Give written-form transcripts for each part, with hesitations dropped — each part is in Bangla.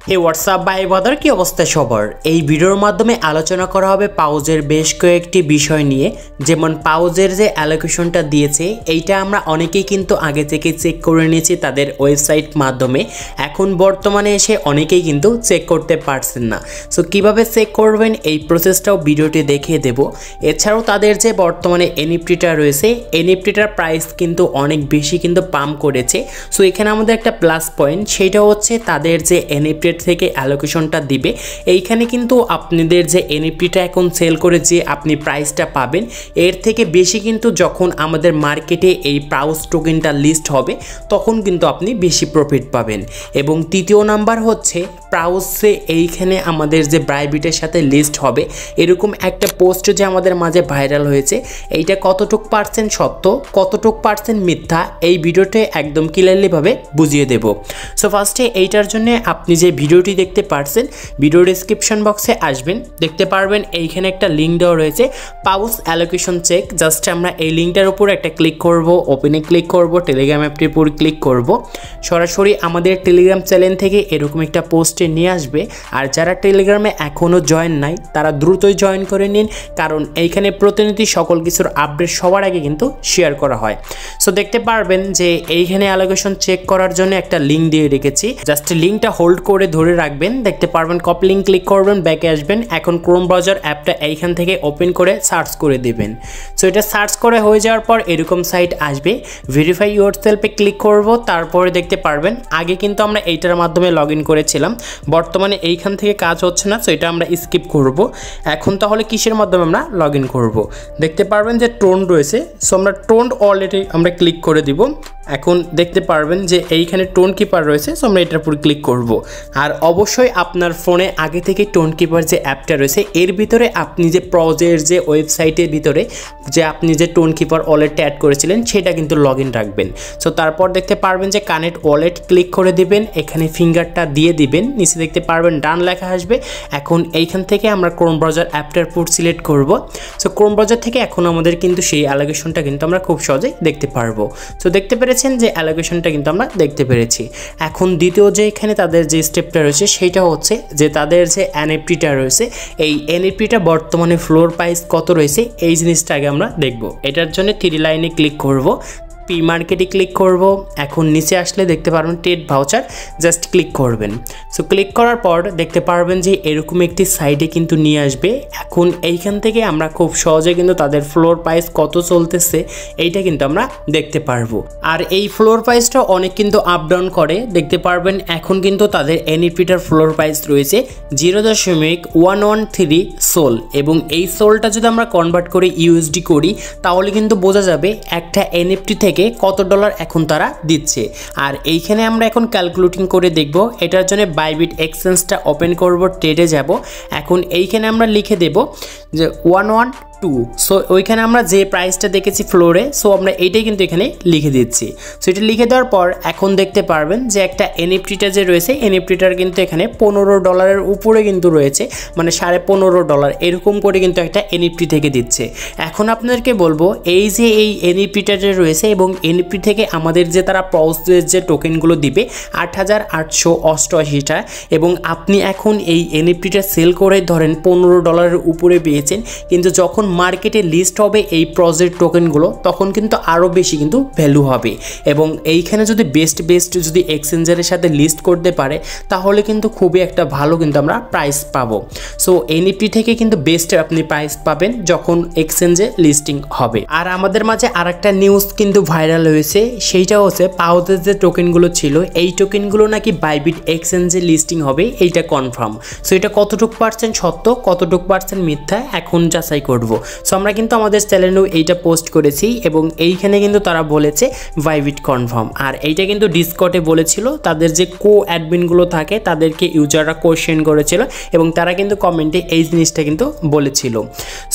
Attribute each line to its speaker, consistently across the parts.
Speaker 1: হে হোয়াটসঅ্যাপ ভাই বাদার কি অবস্থা সবার। এই ভিডিওর মাধ্যমে আলোচনা করা হবে পাউজের বেশ কয়েকটি বিষয় নিয়ে। যেমন পাউজের যে অ্যালোকেশনটা দিয়েছে এইটা আমরা অনেকেই কিন্তু আগে থেকে চেক করে নিয়েছি তাদের ওয়েবসাইট মাধ্যমে। এখন বর্তমানে এসে অনেকেই কিন্তু চেক করতে পারছেন না। সো কিভাবে চেক করবেন এই প্রসেসটাও ভিডিওটি দেখিয়ে দেব। এছাড়াও তাদের যে বর্তমানে এনএফটিটা রয়েছে এনএফটিটার প্রাইস কিন্তু অনেক বেশি কিন্তু পাম্প করেছে। সো এখানে আমাদের একটা প্লাস পয়েন্ট, সেটা হচ্ছে তাদের যে এনএফটি থেকে অ্যালোকেশনটা দিবে এইখানে কিন্তু আপনাদের যে এনএফটিটা এখন সেল করে যে আপনি প্রাইসটা পাবেন এর থেকে বেশি কিন্তু যখন আমাদের মার্কেটে এই পাউজ টোকেনটা লিস্ট হবে তখন কিন্তু আপনি বেশি প্রফিট পাবেন। এবং তৃতীয় নাম্বার হচ্ছে পাউজে এইখানে আমাদের যে বাইবিটের সাথে লিস্ট হবে এরকম একটা পোস্ট যে আমাদের মাঝে ভাইরাল হয়েছে, এইটা কতটুক পার্সেন্ট সত্য কতটুক পার্সেন্ট মিথ্যা এই ভিডিওতে একদম ক্লিয়ারলিভাবে বুঝিয়ে দেব। সো ফার্স্টে এইটার জন্য আপনি যে ভিডিওটি দেখতে পারছেন ভিডিও ডেসক্রিপশন বক্সে আসবেন, দেখতে পারবেন এইখানে একটা লিঙ্ক দেওয়া রয়েছে পাউজ অ্যালোকেশন চেক। জাস্ট আমরা এই লিঙ্কটার উপর একটা ক্লিক করব, ওপেনে ক্লিক করব, টেলিগ্রাম অ্যাপটির উপর ক্লিক করব, সরাসরি আমাদের টেলিগ্রাম চ্যানেল থেকে এরকম একটা পোস্টে নিয়ে আসবে। আর যারা টেলিগ্রামে এখনও জয়েন নাই তারা দ্রুতই জয়েন করে নিন, কারণ এইখানে প্রতিনিধি সকল কিছুর আপডেট সবার আগে কিন্তু শেয়ার করা হয়। সো দেখতে পারবেন যে এইখানে অ্যালোকেশন চেক করার জন্য একটা লিঙ্ক দিয়ে রেখেছি, জাস্ট লিঙ্কটা হোল্ড করে ধরে রাখবেন, দেখতে পারবেন কপি লিঙ্ক ক্লিক করবেন, ব্যাকে আসবেন। এখন ক্রোম ব্রাউজার অ্যাপটা এইখান থেকে ওপেন করে সার্চ করে দেবেন। সো এটা সার্চ করে হয়ে যাওয়ার পর এরকম সাইট আসবে, ভেরিফাই ইয়োরসেলফে ক্লিক করব। তারপরে দেখতে পারবেন আগে কিন্তু আমরা এইটার মাধ্যমে লগ ইন করেছিলাম, বর্তমানে এইখান থেকে কাজ হচ্ছে না, সো এটা আমরা স্কিপ করব। এখন তাহলে কিসের মাধ্যমে আমরা লগ ইন করব? দেখতে পারবেন যে টোন রয়েছে, সো আমরা টোন অলরেডি আমরা ক্লিক করে দিব। এখন দেখতে পারবেন যে এইখানে টোন কিপার রয়েছে, সো আমরা এটার উপর ক্লিক করব। আর অবশ্যই আপনার ফোনে আগে থেকে টোন কিপার যে অ্যাপটা রয়েছে এর ভিতরে আপনি যে প্রজের যে ওয়েবসাইটের ভিতরে যে আপনি যে টোন কিপার ওয়ালেটটা অ্যাড করেছিলেন সেটা কিন্তু লগ ইন রাখবেন। সো তারপর দেখতে পারবেন যে কানেক্ট ওয়ালেট ক্লিক করে দিবেন, এখানে ফিঙ্গারটা দিয়ে দিবেন, নিচে দেখতে পারবেন ডান লেখা আসবে। এখন এইখান থেকে আমরা ক্রোম ব্রাউজার অ্যাপটার উপর সিলেক্ট করব। সো ক্রোম ব্রাউজার থেকে এখন আমাদের কিন্তু সেই অ্যালোকেশনটা কিন্তু আমরা খুব সহজেই দেখতে পারবো। সো দেখতে পেরেছেন যে অ্যালোকেশনটা কিন্তু আমরা দেখতে পেরেছি। এখন দ্বিতীয় যে এখানে তাদের যে স্টেপটা রয়েছে সেটা হচ্ছে যে তাদের যে এনএফটিটা রয়েছে এই এনএফটিটা বর্তমানে ফ্লোর প্রাইস কত রয়েছে এই জিনিসটা আগে আমরা দেখব। এটার জন্য 3 লাইনে ক্লিক করব, পি মার্কেটে ক্লিক করব। এখন নিচে আসলে দেখতে পারবেন ট্রেড ভাউচার, জাস্ট ক্লিক করবেন। সো ক্লিক করার পর দেখতে পারবেন যে এরকম একটি সাইডে কিন্তু নিয়ে আসবে। এখন এইখান থেকে আমরা খুব সহজে কিন্তু তাদের ফ্লোর প্রাইস কত চলতেছে এইটা কিন্তু আমরা দেখতে পারবো। আর এই ফ্লোর প্রাইসটা অনেক কিন্তু আপ ডাউন করে, দেখতে পারবেন এখন কিন্তু তাদের এনএফটিটার ফ্লোর প্রাইস রয়েছে 0.113 সোল। এবং এই সোলটা যদি আমরা কনভার্ট করে ইউএসডি করি তাহলে কিন্তু বোঝা যাবে একটা এনএফটি থেকে কত ডলার এখন তারা দিচ্ছে। আর এইখানে আমরা এখন ক্যালকুলেটিং করে দেখব। এটার জন্য বাইবিট এক্সচেঞ্জটা ওপেন করব, ট্রেডে যাব। এখন এইখানে আমরা লিখে দেব যে 112। সো ওইখানে আমরা যে প্রাইসটা দেখেছি ফ্লোরে, সো আমরা এইটাই কিন্তু এখানে লিখে দিচ্ছি। সো এটা লিখে দেওয়ার পর এখন দেখতে পারবেন যে একটা এনএফটিটা যে রয়েছে এনএফটিটার কিন্তু এখানে $15 উপরে কিন্তু রয়েছে, মানে $15.5 এরকম করে কিন্তু একটা এনএফটি থেকে দিচ্ছে। এখন আপনাদেরকে বলবো এই যে এই এনএফটিটা যে রয়েছে এবং এনএফটি থেকে আমাদের যে তারা পাউজের যে টোকেনগুলো দিবে 8888টা, এবং আপনি এখন এই এনএফটিটা সেল করে ধরেন $15 উপরে পেয়েছেন, কিন্তু যখন মার্কেটে লিস্ট হবে এই প্রজেক্ট টোকেনগুলো তখন কিন্তু আরও বেশি কিন্তু ভ্যালু হবে। এবং এইখানে যদি বেস্ট যদি এক্সচেঞ্জারের সাথে লিস্ট করতে পারে তাহলে কিন্তু খুবই একটা ভালো কিন্তু আমরা প্রাইস পাবো। সো এনএফটি থেকে কিন্তু বেস্ট আপনি প্রাইস পাবেন যখন এক্সচেঞ্জে লিস্টিং হবে। আর আমাদের মাঝে আরেকটা নিউজ কিন্তু ভাইরাল হয়েছে, সেইটা হচ্ছে পাউজের যে টোকেনগুলো ছিল এই টোকেনগুলো নাকি বাইবিট এক্সচেঞ্জে লিস্টিং হবে, এইটা কনফার্ম। সো এটা কতটুক পার্সেন্ট সত্য কতটুক পার্সেন্ট মিথ্যা এখন যাচাই করব। সো আমরা কিন্তু আমাদের চ্যানেলেও এইটা পোস্ট করেছি এবং এইখানে কিন্তু তারা বলেছে বাইবিট কনফার্ম। আর এইটা কিন্তু ডিসকর্ডে বলেছিল, তাদের যে কো অ্যাডমিনগুলো থাকে তাদেরকে ইউজাররা কোশ্চেন করেছিল এবং তারা কিন্তু কমেন্টে এই জিনিসটা কিন্তু বলেছিল।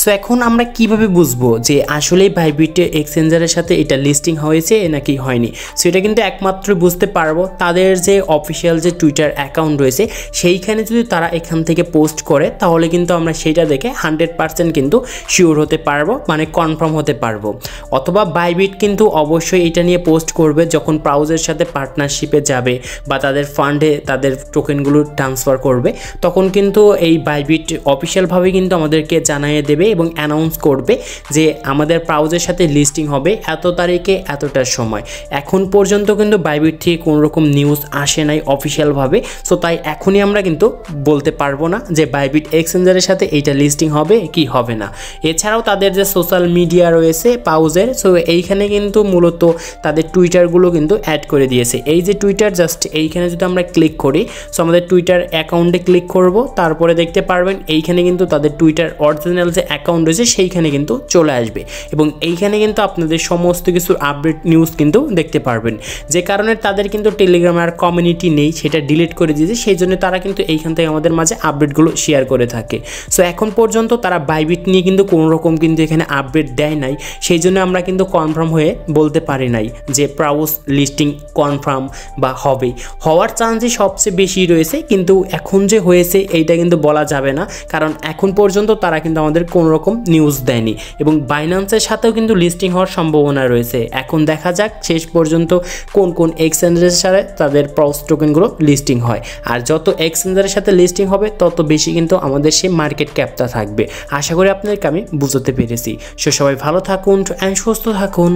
Speaker 1: সো এখন আমরা কিভাবে বুঝবো যে আসলেই বাইবিট এক্সচেঞ্জারের সাথে এটা লিস্টিং হয়েছে নাকি হয়নি? সো এটা কিন্তু একমাত্র বুঝতে পারবো তাদের যে অফিসিয়াল যে টুইটার অ্যাকাউন্ট রয়েছে সেইখানে যদি তারা এখান থেকে পোস্ট করে তাহলে কিন্তু আমরা সেইটা দেখে 100% কিন্তু শিওর হতে পারবো, মানে কনফার্ম হতে পারবো। অথবা বাইবিট কিন্তু অবশ্যই এটা নিয়ে পোস্ট করবে যখন পাউজের সাথে পার্টনারশিপে যাবে বা তাদের ফান্ডে তাদের টোকেনগুলো ট্রান্সফার করবে, তখন কিন্তু এই বাইবিট অফিসিয়ালভাবে কিন্তু আমাদেরকে জানিয়ে দেবে এবং অ্যানাউন্স করবে যে আমাদের পাউজের সাথে লিস্টিং হবে এত তারিখে এতটার সময়। এখন পর্যন্ত কিন্তু বাইবিট থেকে কোনো রকম নিউজ আসে নাই অফিসিয়ালভাবে, সো তাই এখনই আমরা কিন্তু বলতে পারবো না যে বাইবিট এক্সচেঞ্জারের সাথে এইটা লিস্টিং হবে কি হবে না। এছাড়াও তাদের যে সোশ্যাল মিডিয়া রয়েছে পাউজের, সো এইখানে কিন্তু মূলত তাদের টুইটারগুলো কিন্তু অ্যাড করে দিয়েছে। এই যে টুইটার, জাস্ট এইখানে যদি আমরা ক্লিক করি, সো আমাদের টুইটার অ্যাকাউন্টে ক্লিক করব, তারপরে দেখতে পারবেন এইখানে কিন্তু তাদের টুইটার অরিজিনাল যে অ্যাকাউন্ট রয়েছে সেইখানে কিন্তু চলে আসবে এবং এইখানে কিন্তু আপনাদের সমস্ত কিছু আপডেট নিউজ কিন্তু দেখতে পারবেন। যে কারণে তাদের কিন্তু টেলিগ্রাম আর কমিউনিটি নেই, সেটা ডিলিট করে দিয়েছে, সেই জন্য তারা কিন্তু এইখান থেকে আমাদের মাঝে আপডেটগুলো শেয়ার করে থাকে। সো এখন পর্যন্ত তারা বাইবিট নিয়ে কিন্তু কোনো রকম কিন্তু এখানে আপডেট দেয় নাই, সেই জন্য আমরা কিন্তু কনফার্ম হয়ে বলতে পারি নাই যে পাউজ লিস্টিং কনফার্ম বা হবে। হওয়ার চান্সই সবচেয়ে বেশি রয়েছে, কিন্তু এখন যে হয়েছে এইটা কিন্তু বলা যাবে না, কারণ এখন পর্যন্ত তারা কিন্তু আমাদের কোনো রকম নিউজ দেয়নি এবং বাইন্যান্সের সাথেও কিন্তু লিস্টিং হওয়ার সম্ভাবনা রয়েছে। এখন দেখা যাক শেষ পর্যন্ত কোন কোন এক্সচেঞ্জের সাথে তাদের পাউজ টোকেনগুলো লিস্টিং হয়। আর যত এক্সচেঞ্জারের সাথে লিস্টিং হবে তত বেশি কিন্তু আমাদের সেই মার্কেট ক্যাপটা থাকবে। আশা করি আপনাদেরকে আমি বুঝতে পেরেছি। সো সবাই ভালো থাকুন অ্যান্ড সুস্থ থাকুন।